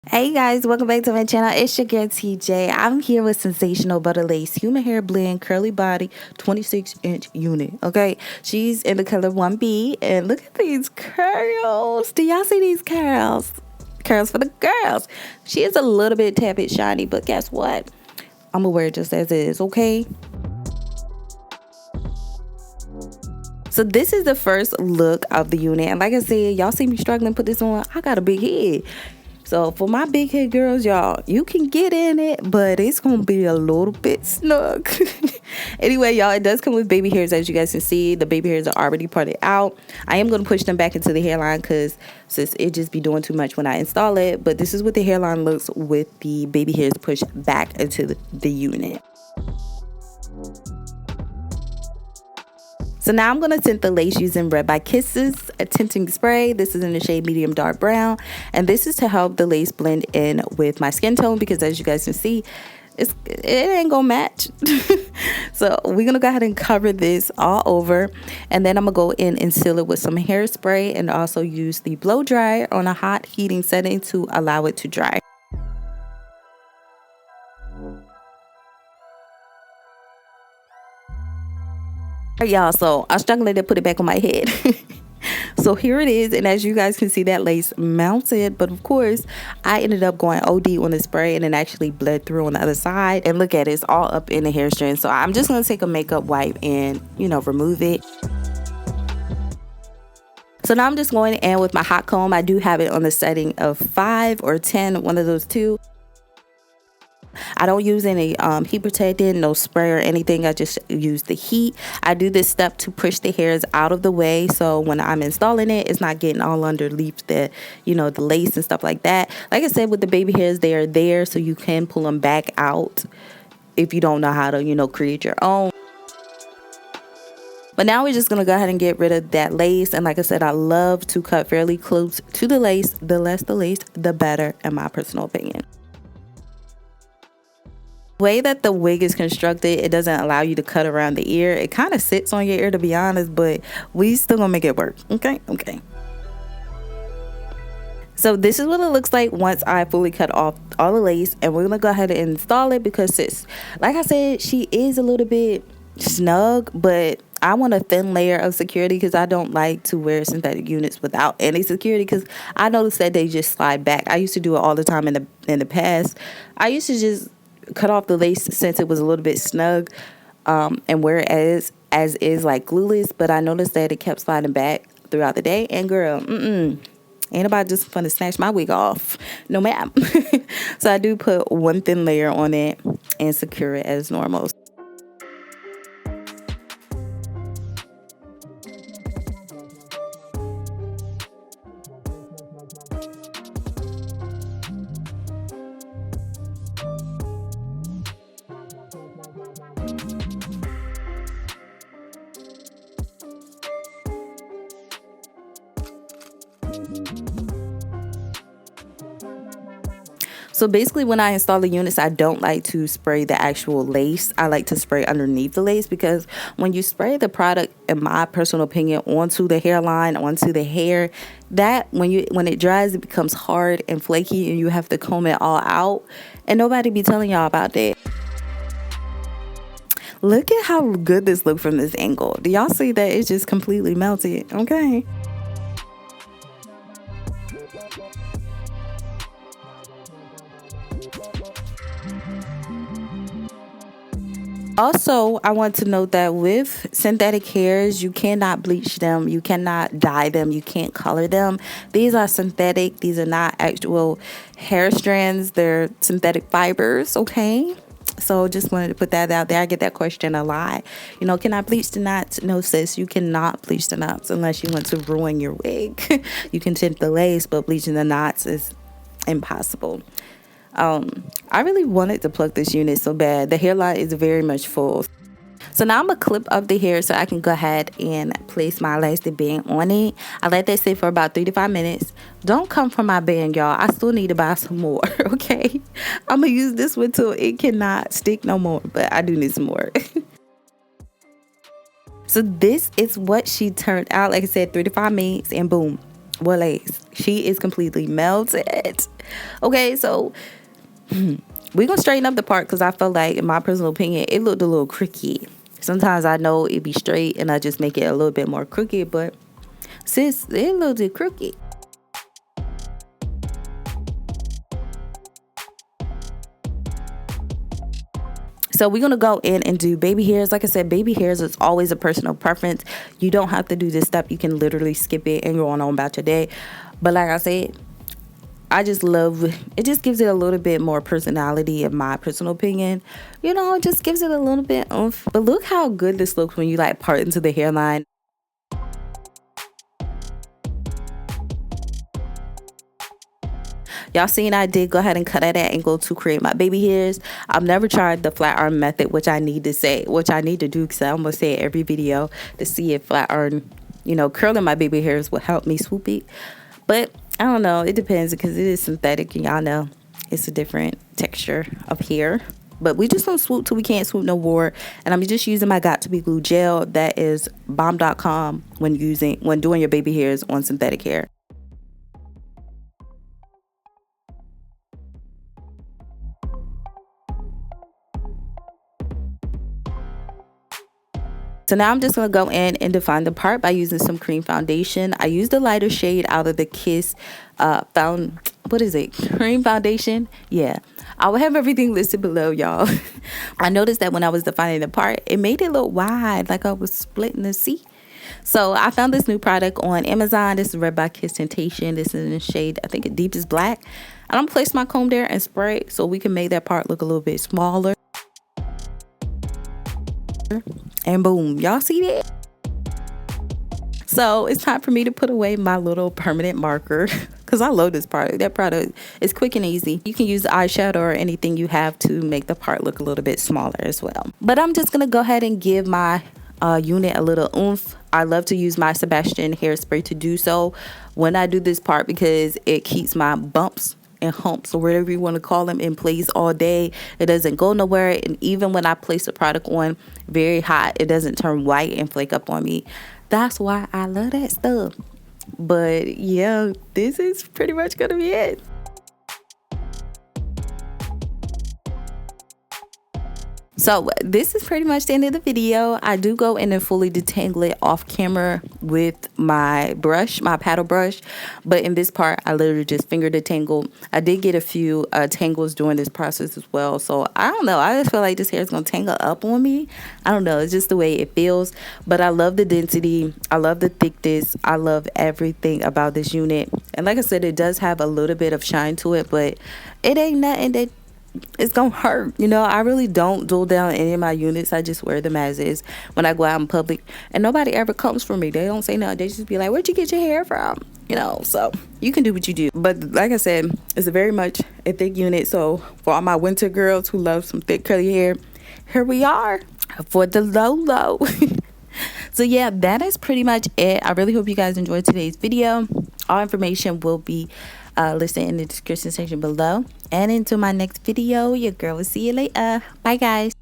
Hey guys, welcome back to my channel. It's your girl TJ. I'm here with Sensational Butta Lace Human Hair Blend Curly Body 26-inch unit. Okay, she's in the color 1B, and look at these curls. Do y'all see these curls? Curls for the girls. She is a little bit tappet shiny, but guess what? I'm gonna wear it just as is, okay? So this is the first look of the unit, and like I said, y'all see me struggling to put this on. I got a big head. So for my big head girls, y'all, you can get in it, but it's going to be a little bit snug. Anyway, y'all, it does come with baby hairs, as you guys can see. The baby hairs are already parted out. I am going to push them back into the hairline because since it just be doing too much when I install it. But this is what the hairline looks with the baby hairs pushed back into the unit. So now I'm going to tint the lace using Red by Kisses, a tinting spray. This is in the shade medium dark brown. And this is to help the lace blend in with my skin tone because as you guys can see, it ain't going to match. So we're going to go ahead and cover this all over. And then I'm going to go in and seal it with some hairspray and also use the blow dryer on a hot heating setting to allow it to dry. Y'all, so I'm struggling to put it back on my head. So here it is, and as you guys can see, that lace mounted, but of course I ended up going OD on the spray and it actually bled through on the other side. And look at it, it's all up in the hair strand. So I'm just going to take a makeup wipe and, you know, remove it. So now I'm just going in with my hot comb. I do have it on the setting of 5 or 10, one of those two. I don't use any heat protectant, no spray or anything. I just use the heat. I do this step to push the hairs out of the way, so when I'm installing it, it's not getting all underneath the, you know, the lace and stuff like that. Like I said, with the baby hairs, they are there, so you can pull them back out if you don't know how to, you know, create your own. But now we're just going to go ahead and get rid of that lace. And like I said, I love to cut fairly close to the lace. The less the lace, the better, in my personal opinion. Way that the wig is constructed, it doesn't allow you to cut around the ear. It kind of sits on your ear, to be honest, but we still gonna make it work. Okay. So this is what it looks like once I fully cut off all the lace, and we're gonna go ahead and install it because it's, like I said, she is a little bit snug, but I want a thin layer of security because I don't like to wear synthetic units without any security because I noticed that they just slide back. I used to do it all the time in the past. I used to just cut off the lace since it was a little bit snug and wear it as is, like glueless, but I noticed that it kept sliding back throughout the day, and girl, ain't nobody just fun to snatch my wig off, no ma'am. So I do put one thin layer on it and secure it as normal. So basically when I install the units, I don't like to spray the actual lace. I like to spray underneath the lace because when you spray the product, in my personal opinion, onto the hairline, onto the hair, that when it dries, it becomes hard and flaky and you have to comb it all out. And nobody be telling y'all about that. Look at how good this looks from this angle. Do y'all see that it's just completely melted? Okay. Also, I want to note that with synthetic hairs, you cannot bleach them, you cannot dye them, you can't color them. These are synthetic. These are not actual hair strands. They're synthetic fibers, okay? So just wanted to put that out there. I get that question a lot. You know, can I bleach the knots? No, sis, you cannot bleach the knots unless you want to ruin your wig. You can tint the lace, but bleaching the knots is impossible. I really wanted to pluck this unit so bad. The hairline is very much full. So now I'm going to clip up the hair so I can go ahead and place my elastic band on it. I let that sit for about 3 to 5 minutes. Don't come for my band, y'all. I still need to buy some more, okay? I'm going to use this one till it cannot stick no more, but I do need some more. So this is what she turned out. Like I said, 3 to 5 minutes and boom, voila. She is completely melted. Okay, so we're going to straighten up the part because I felt like, in my personal opinion, it looked a little crooked. Sometimes I know it be straight and I just make it a little bit more crooked, but sis, it looked a crooked. So we're going to go in and do baby hairs. Like I said, baby hairs is always a personal preference. You don't have to do this step. You can literally skip it and go on about your day. But like I said, I just love it. Just gives it a little bit more personality, in my personal opinion. You know, it just gives it a little bit oomph. But look how good this looks when you like part into the hairline. Y'all seen I did go ahead and cut at that angle to create my baby hairs. I've never tried the flat iron method, which I need to do because I'm gonna say it every video to see if flat iron, you know, curling my baby hairs will help me swoop it. But I don't know, it depends because it is synthetic and y'all know it's a different texture of hair. But we just don't swoop till we can't swoop no more. And I'm just using my Got To Be Glue gel. That is bomb.com when doing your baby hairs on synthetic hair. So now I'm just going to go in and define the part by using some cream foundation. I used the lighter shade out of the Kiss cream foundation. Yeah, I will have everything listed below, y'all. I noticed that when I was defining the part, it made it look wide, like I was splitting the C. So I found this new product on Amazon. This is Red by Kiss Temptation. This is in the shade, I think, deepest black. And I'm going to place my comb there and spray so we can make that part look a little bit smaller. And boom, y'all see that? So it's time for me to put away my little permanent marker because I love this product. That product is quick and easy. You can use eyeshadow or anything you have to make the part look a little bit smaller as well. But I'm just gonna go ahead and give my unit a little oomph. I love to use my Sebastian hairspray to do so when I do this part because it keeps my bumps and humps or whatever you want to call them in place all day. It doesn't go nowhere, and even when I place the product on very hot, it doesn't turn white and flake up on me. That's why I love that stuff. But yeah, this is pretty much gonna be it. So this is pretty much the end of the video. I do go in and fully detangle it off camera with my brush, my paddle brush. But in this part, I literally just finger detangle. I did get a few tangles during this process as well. So I don't know. I just feel like this hair is going to tangle up on me. I don't know. It's just the way it feels. But I love the density. I love the thickness. I love everything about this unit. And like I said, it does have a little bit of shine to it. But it ain't nothing that it's gonna hurt. You know, I really don't dull down any of my units. I just wear them as is when I go out in public, and nobody ever comes for me. They don't say nothing. They just be like, where'd you get your hair from? You know, so you can do what you do. But like I said, it's a very much a thick unit. So for all my winter girls who love some thick curly hair, here we are for the low. So yeah, that is pretty much it. I really hope you guys enjoyed today's video. All information will be listed in the description section below. And until my next video, your girl will see you later. Bye guys.